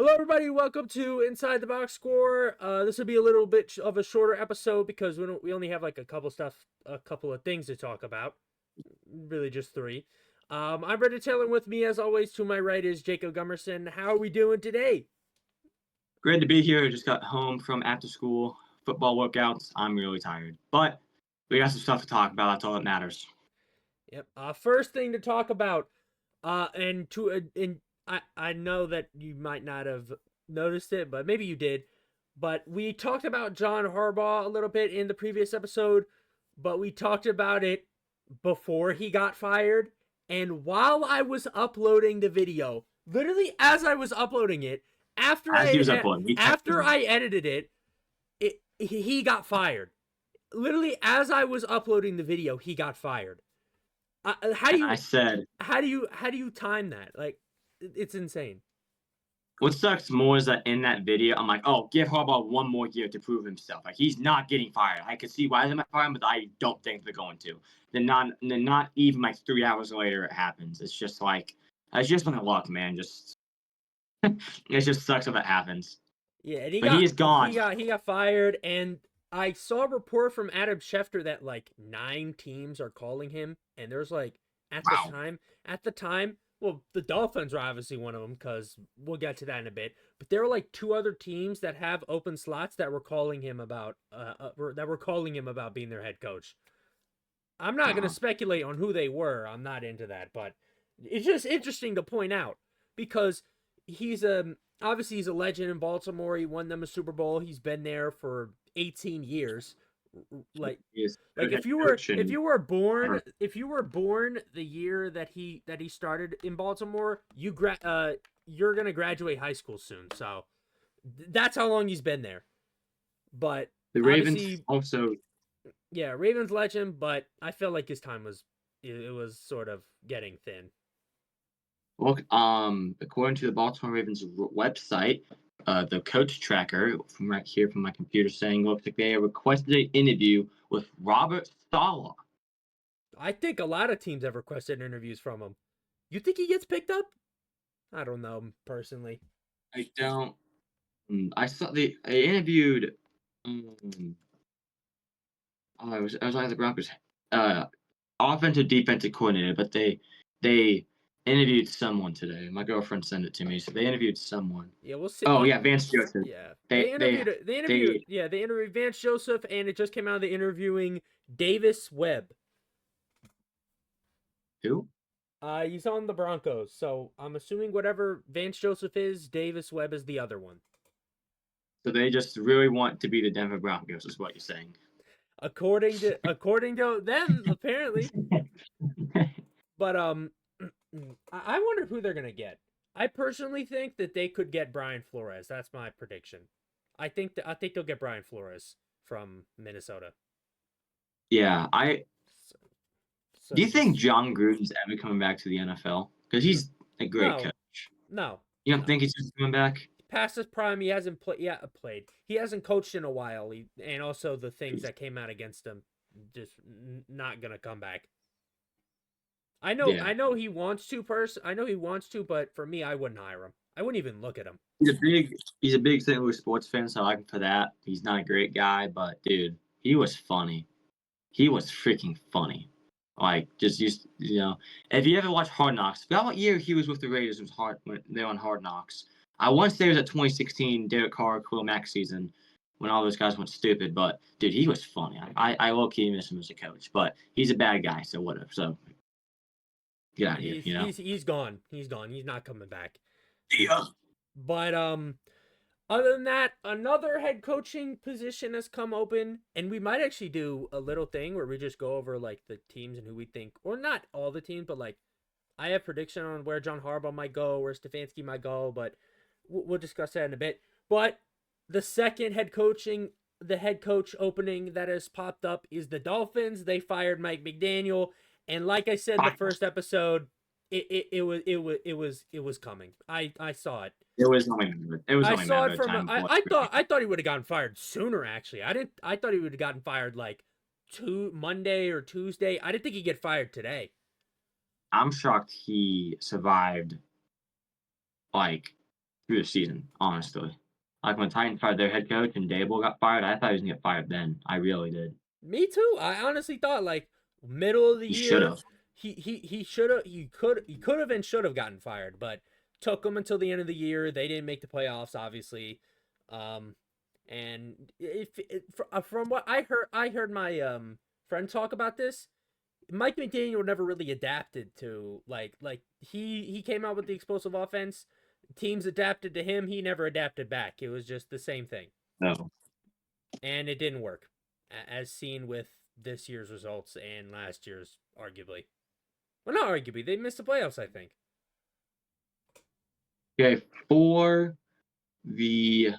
Hello, everybody. Welcome to Inside the Box Score. This will be a little bit of a shorter episode because we only have like a couple of things to talk about. Really, just three. I'm Brendan Taylor. With me, as always, to my right is Jacob Gummerson. How are we doing today? Great to be here. Just got home from after school football workouts. I'm really tired, but we got some stuff to talk about. That's all that matters. Yep. First thing to talk about. I know that you might not have noticed it, but maybe you did. But we talked about John Harbaugh a little bit in the previous episode, but we talked about it before he got fired. And while I was uploading the video, literally as I was uploading it, As he was uploading, he texted after me. I edited he got fired. Literally as I was uploading the video, he got fired. How do And you I said, how do you time that? Like, it's insane. what sucks more is that in that video, I'm like, oh, give Harbaugh one more year to prove himself. Like, he's not getting fired. I could see why they might fire him, but I don't think they're going to. Then not even like 3 hours later, it happens. It's just like, it's just my luck, man. It just sucks when that happens. Yeah, and But he is gone. he got fired, and I saw a report from Adam Schefter that like 9 teams are calling him, and there's like Wow. at the time, well, the Dolphins were obviously one of them because we'll get to that in a bit. But there were like 2 other teams that have open slots that were calling him about being their head coach. I'm not going to Uh-huh. speculate on who they were. I'm not into that, but it's just interesting to point out because he's obviously he's a legend in Baltimore. He won them a Super Bowl. He's been there for 18 years. Like He is a like good head coach, and if you were born the year that he started in Baltimore, you're going to graduate high school soon. So that's how long he's been there. But the Ravens obviously, also. yeah, Ravens legend, but I feel like his time was it was sort of getting thin. Well, according to the Baltimore Ravens website, the coach tracker from right here from my computer saying looks like they requested an interview with Robert Saleh. I think a lot of teams have requested interviews from him. You think he gets picked up? I don't know personally. I don't. I saw they interviewed. Um, I was like the Broncos uh, offensive defensive coordinator, but they interviewed someone today. My girlfriend sent it to me, so they interviewed someone. Yeah, we'll see. Oh yeah, Vance Joseph. Yeah, They they they they interviewed Vance Joseph, and it just came out of the interviewing Davis Webb. who? He's on the Broncos, so I'm assuming whatever Vance Joseph is, Davis Webb is the other one. So they just really want to be the Denver Broncos, is what you're saying. According to them, apparently. But I wonder who they're gonna get. I personally think that they could get Brian Flores. That's my prediction. I think they'll get Brian Flores from Minnesota. Yeah, So, do so you think just John Gruden's ever coming back to the NFL? Because he's a great no, coach. no, You don't no. think he's just coming back? Past his prime, he hasn't played. He hasn't coached in a while. And also the things that came out against him, just not gonna come back. Yeah, I know he wants to. I know he wants to, but for me, I wouldn't hire him. I wouldn't even look at him. he's a big St. Louis sports fan, so I like him for that. He's not a great guy, but dude, he was funny. He was freaking funny. Like just if you ever watch Hard Knocks, forgot what year he was with the Raiders. It was hard when they were on Hard Knocks. I want to say it was at 2016 Derek Carr, Khalil Mack season when all those guys went stupid. But dude, he was funny. I low key miss him as a coach, but he's a bad guy, so whatever. So get out of here, you know. He's gone. He's gone. He's not coming back. Yeah. But other than that, another head coaching position has come open, and we might actually do a little thing where we just go over like the teams and who we think, or not all the teams, but like I have prediction on where John Harbaugh might go, where Stefanski might go, but we'll discuss that in a bit. But the second the head coach opening that has popped up is the Dolphins. They fired Mike McDaniel, and like I said in the first episode, it was coming. I saw it. It was only I a saw matter it of from time before. I thought he would have gotten fired sooner. Actually, I thought he would have gotten fired like Monday or Tuesday. I didn't think he'd get fired today. I'm shocked he survived like through the season, honestly. Like when Titans fired their head coach and Dable got fired, I thought he was gonna get fired then. I really did. Me too. I honestly thought like middle of the He should year have. he should have he could have and should have gotten fired, but took him until the end of the year. They didn't make the playoffs, obviously. And from what I heard my friend talk about this. Mike McDaniel never really adapted to like he came out with the explosive offense. Teams adapted to him. He never adapted back. It was just the same thing, No. and it didn't work, as seen with this year's results and last year's, arguably. Well, not arguably, they missed the playoffs. I think. Okay, for the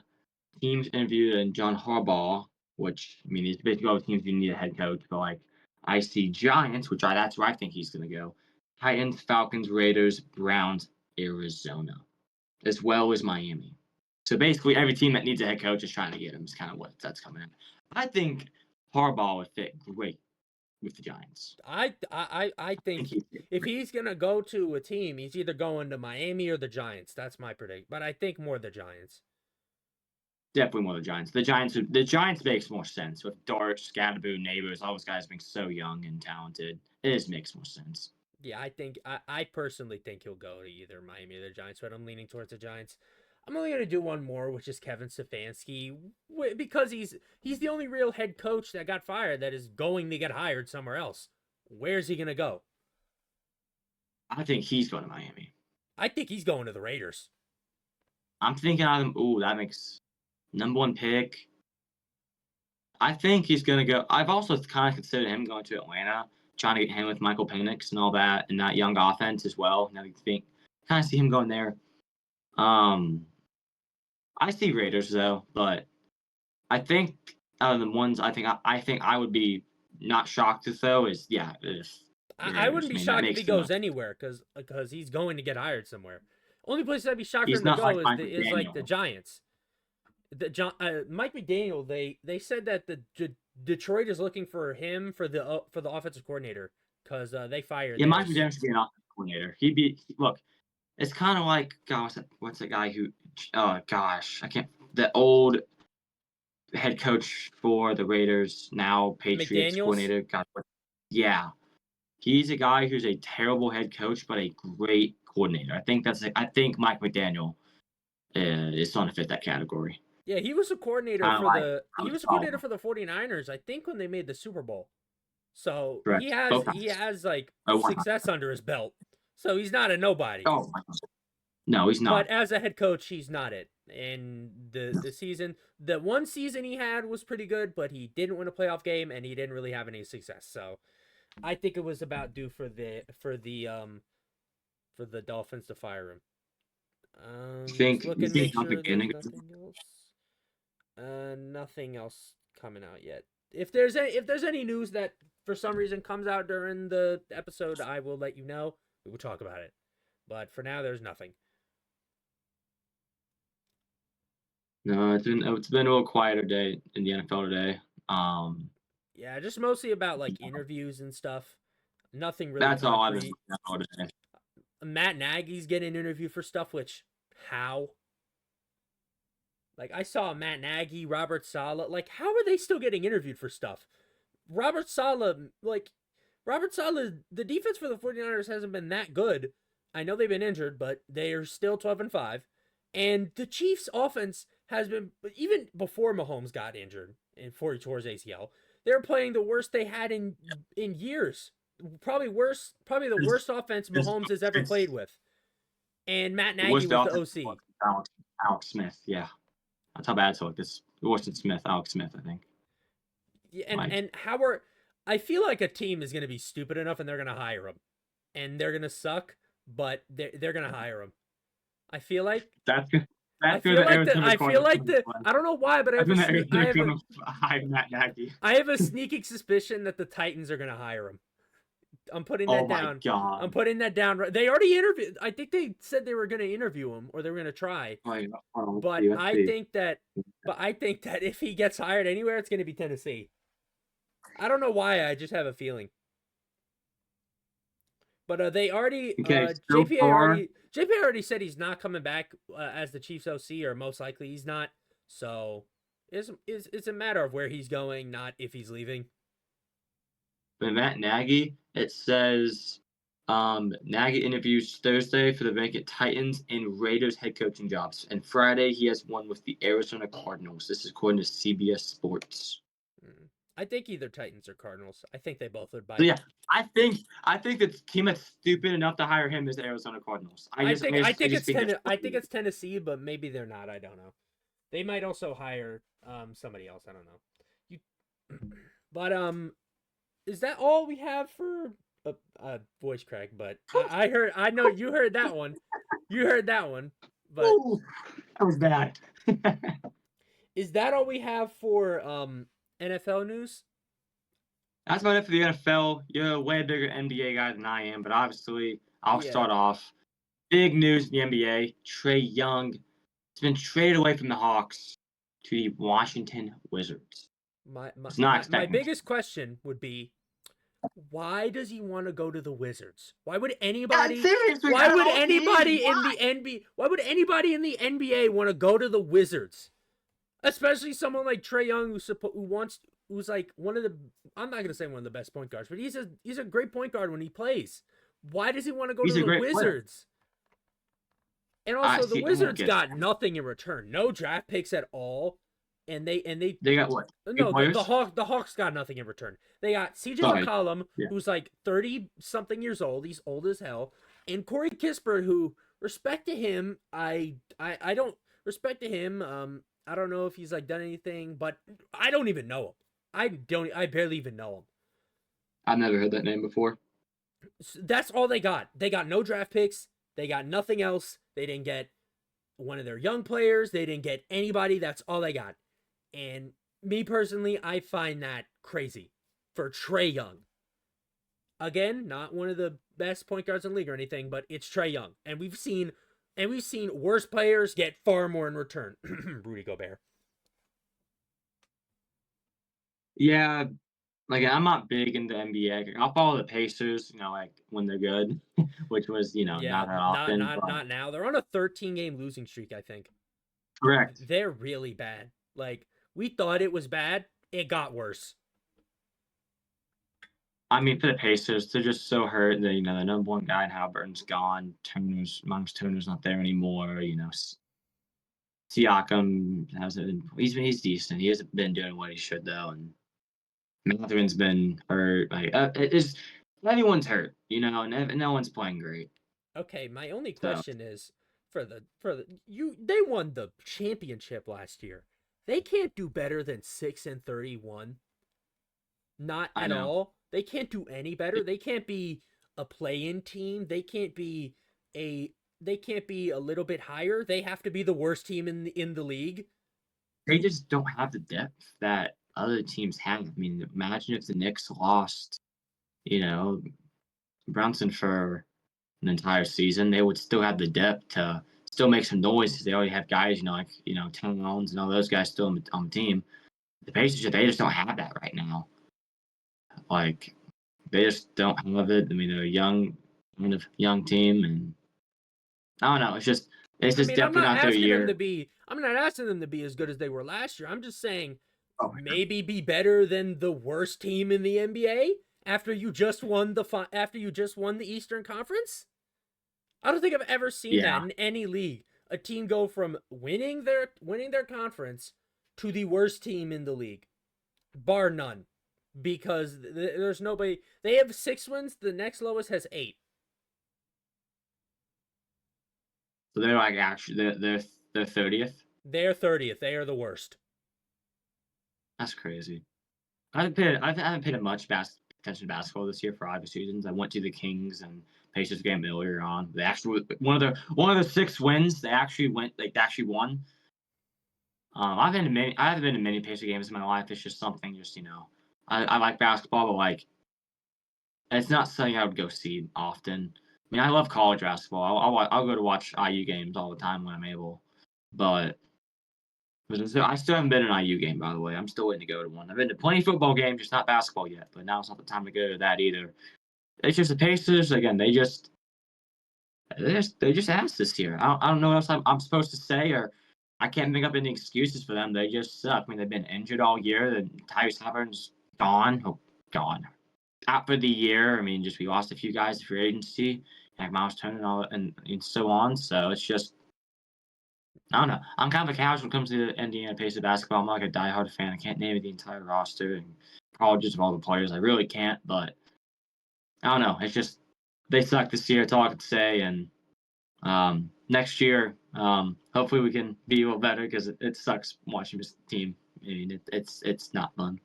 teams interviewed and John Harbaugh, which I mean, it's basically all the teams you need a head coach, but like I see Giants, that's where I think he's gonna go. Titans, Falcons, Raiders, Browns, Arizona, as well as Miami. So basically, every team that needs a head coach is trying to get him. Is kind of what that's coming in. I think Harbaugh would fit great with the Giants. I think if he's gonna go to a team, he's either going to Miami or the Giants. That's my prediction. But I think more the Giants. Definitely more the Giants. The Giants makes more sense with Dart, Scatterboo, Neighbors, all those guys being so young and talented. It just makes more sense. Yeah, I personally think he'll go to either Miami or the Giants, but I'm leaning towards the Giants. I'm only gonna do one more, which is Kevin Stefanski, because he's the only real head coach that got fired that is going to get hired somewhere else. Where's he gonna go? I think he's going to Miami. I think he's going to the Raiders. I'm thinking of him. Ooh, that makes number one pick. I think he's going to go. I've also kind of considered him going to Atlanta, trying to get him with Michael Penix and all that, and that young offense as well. Now you think, kind of see him going there. I see Raiders though, but I think out of the ones I think I would be not shocked if though is if I Raiders. wouldn't be I mean, shocked if he goes anywhere because he's going to get hired somewhere. Only place I'd be shocked for he's him to not like go Mike is like the McDaniel. Giants. Mike McDaniel. They said that Detroit is looking for him for the offensive coordinator because they fired. Yeah, Mike theirs. McDaniel should be an offensive coordinator. Look. It's kind of like gosh, what's that guy who? Oh gosh, I can't. The old head coach for the Raiders, now Patriots McDaniel's. coordinator. God, yeah, he's a guy who's a terrible head coach, but a great coordinator. I think Mike McDaniel is going to fit that category. Yeah, he was a coordinator Kind of for like he was a coordinator for the 49ers, I think, when they made the Super Bowl. So he correct. has Both he times. has like Oh, success under his belt. So he's not a nobody. oh my God. No, he's But not. as a head coach, he's not it. And the one season he had was pretty good, but he didn't win a playoff game and he didn't really have any success. So I think it was about due for the Dolphins to fire him. Just You look and think make not sure there's beginning? nothing else. Nothing else coming out yet. If there's any news that for some reason comes out during the episode, I will let you know. We will talk about it. But for now, there's nothing. No, it's been a little quieter day in the NFL today. Yeah, just mostly about like interviews and stuff. Nothing really That's all I've been concrete. looking at all today. Matt Nagy's getting interviewed for stuff, which how? Like I saw Matt Nagy, Robert Saleh. Like how are they still getting interviewed for stuff? Robert Saleh, the defense for the 49ers hasn't been that good. I know they've been injured, but they are still 12-5. And the Chiefs' offense has been, even before Mahomes got injured and before he tore his ACL, they were playing the worst they had in years. Probably the worst offense Mahomes has ever played with. And Matt Nagy was the OC. Alex Smith, yeah. That's how bad it's looked. It's Alex Smith, I think. Yeah, and I feel like a team is going to be stupid enough and they're going to hire him. And they're going to suck, but they're going to hire him. I feel like I feel like I don't know why, but I have a sneaking suspicion that the Titans are going to hire him. I'm putting that down. God. I'm putting that down. They already interviewed. I think they said they were going to interview him or they were going to try. But I think that if he gets hired anywhere, it's going to be Tennessee. I don't know why. I just have a feeling. But they already JP already said he's not coming back as the Chiefs OC, or most likely he's not. So it's a matter of where he's going, not if he's leaving. But Matt Nagy, it says Nagy interviews Thursday for the vacant Titans and Raiders head coaching jobs. And Friday, he has one with the Arizona Cardinals. This is according to CBS Sports. I think either Titans or Cardinals. I think they both would buy. So yeah, I think the team that's stupid enough to hire him is the Arizona Cardinals. I think it's Tennessee, but maybe they're not. I don't know. They might also hire somebody else. I don't know. But is that all we have for voice crack? But I know you heard that one. You heard that one. But ooh, that was bad. Is that all we have for NFL news? That's about it for the NFL. You're a way bigger NBA guy than I am, but obviously I'll start off. Big news in the NBA. Trae Young has been traded away from the Hawks to the Washington Wizards. My biggest question would be, why does he want to go to the Wizards? Why would anybody in the NBA want to go to the Wizards? Especially someone like Trae Young who's like one of the, I'm not gonna say one of the best point guards, but he's a great point guard when he plays. Why does he want to go to the Wizards? Player. And also the Wizards got nothing in return. No draft picks at all. And they got what? No, the Hawks got nothing in return. They got CJ McCollum, who's like 30-something years old. He's old as hell. And Corey Kispert, who, respect to him, I don't respect to him. I don't know if he's like done anything, but I don't even know him. I barely even know him. I've never heard that name before. So that's all they got. They got no draft picks. They got nothing else. They didn't get one of their young players. They didn't get anybody. That's all they got. And me personally, I find that crazy for Trae Young. Again, not one of the best point guards in the league or anything, but it's Trae Young. And we've seen worse players get far more in return. Rudy Gobert. Yeah, like I'm not big into NBA. I'll follow the Pacers, like when they're good, which was, not that often. Not now. They're on a 13-game losing streak, I think. Correct. They're really bad. Like, we thought it was bad. It got worse. I mean, for the Pacers, they're just so hurt that, the number one guy in Halliburton's gone. Miles Turner's not there anymore. Siakam he's decent. He hasn't been doing what he should, though. And Mathurin's been hurt. Like, everyone's hurt, and no one's playing great. Okay, my only question is, they won the championship last year. They can't do better than 6-31. Not at all. They can't do any better. They can't be a play-in team. They can't be a little bit higher. They have to be the worst team in the league. They just don't have the depth that other teams have. I mean, imagine if the Knicks lost, Brunson for an entire season. They would still have the depth to still make some noise because they already have guys, like Towns and all those guys still on the team. The Pacers, they just don't have that right now. Like, they just don't have it. I mean, they're a young team, and I don't know. It's just definitely not their year. I'm not asking them to be as good as they were last year. I'm just saying maybe be better than the worst team in the NBA after you just won the Eastern Conference. I don't think I've ever seen that in any league. A team go from winning their conference to the worst team in the league, bar none, because there's nobody. They have 6 wins. The next lowest has 8. So they're like actually they're 30th. They're 30th. They are the worst. That's crazy. I haven't paid much attention to basketball this year for obvious reasons. I went to the Kings and Pacers game earlier on. They actually one of the 6 wins. They actually won. I haven't been to many Pacer games in my life. It's just something. I like basketball, but like, it's not something I would go see often. I mean, I love college basketball. I'll go to watch IU games all the time when I'm able, but I still haven't been to an IU game, by the way. I'm still waiting to go to one. I've been to plenty of football games, just not basketball yet. But now it's not the time to go to that either. It's just the Pacers again. They just asked this year. I don't know what else I'm supposed to say, or I can't make up any excuses for them. They just suck. I mean, they've been injured all year. The Tyrese Halliburton's gone. Oh, gone. Out for the year. I mean, just we lost a few guys to free agency, like Miles Turner and so on. So it's just I don't know. I'm kind of a casual when it comes to the Indiana Pacers basketball. I'm not like a diehard fan. I can't name the entire roster and apologies of all the players. I really can't, but I don't know. It's just they suck this year. That's all I can say. And next year, hopefully we can be a little better because it sucks watching this team. I mean, it's not fun.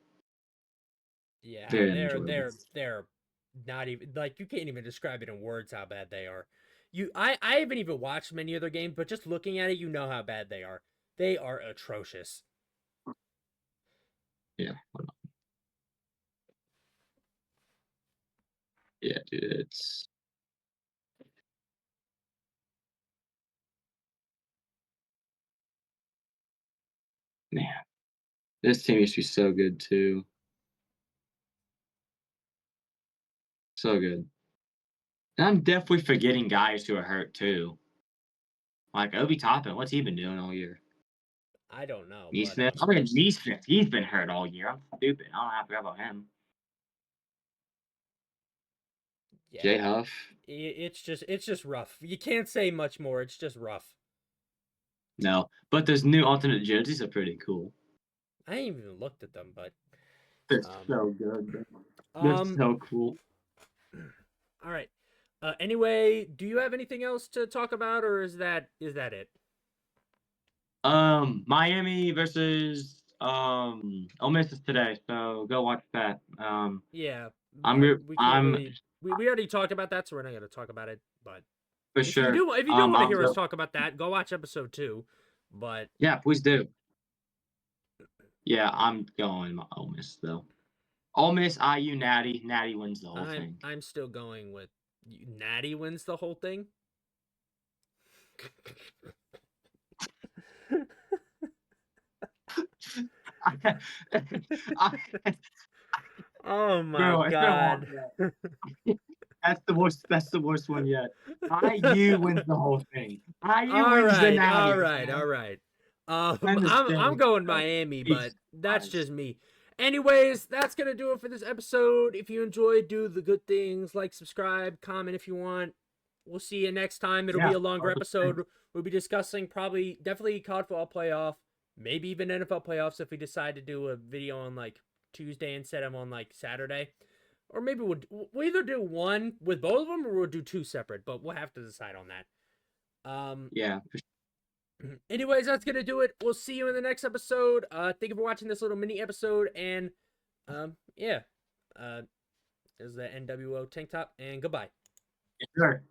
Yeah, Very they're unenjoyable. they're they're not even like you can't even describe it in words how bad they are. I haven't even watched many of their games, but just looking at it, you know how bad they are. They are atrocious. Yeah, yeah, dude. It's man, this team used to be so good too. So good. And I'm definitely forgetting guys who are hurt too. Like Obi Toppin, what's he been doing all year? I don't know, but Neesmith. I mean, Neesmith, he's been hurt all year. I'm stupid. I don't have to forget about him. Jay yeah, Huff. it's just rough. You can't say much more. It's just rough. No, but those new alternate jerseys are pretty cool. I ain't even looked at them, but They're um so good. They're um so cool. all right. Anyway, do you have anything else to talk about, or is that it? Miami versus Ole Miss is today, so go watch that. Yeah, I'm but re- we can't I'm really. We already talked about that, so we're not going to talk about it. But for if you sure. do if you do want to I'm hear us go. talk about that, go watch episode 2. But Yeah, please do. Yeah, I'm going Ole Miss though. Ole Miss, IU, Natty. Natty wins the whole I'm thing. I'm still going with Natty wins the whole thing. I, I, Oh my bro, it's been a long god. day. That's the worst. That's the worst one yet. IU wins the whole thing. IU All wins the right, Natty. all right, Okay, all right. win the I'm state. going Miami, but Jesus that's Christ. just me. Anyways, that's gonna do it for this episode. If you enjoyed, do the good things, like, subscribe, comment if you want. We'll see you next time. It'll be Yeah, a longer 100%. episode. We'll be discussing definitely college football playoff, maybe even NFL playoffs if we decide to do a video on like Tuesday instead of on like Saturday. Or maybe we'll either do one with both of them or we'll do two separate, but we'll have to decide on that. Yeah. Anyways, that's gonna do it. We'll see you in the next episode. Thank you for watching this little mini episode, and yeah, this is the NWO tank top, and goodbye. Sure.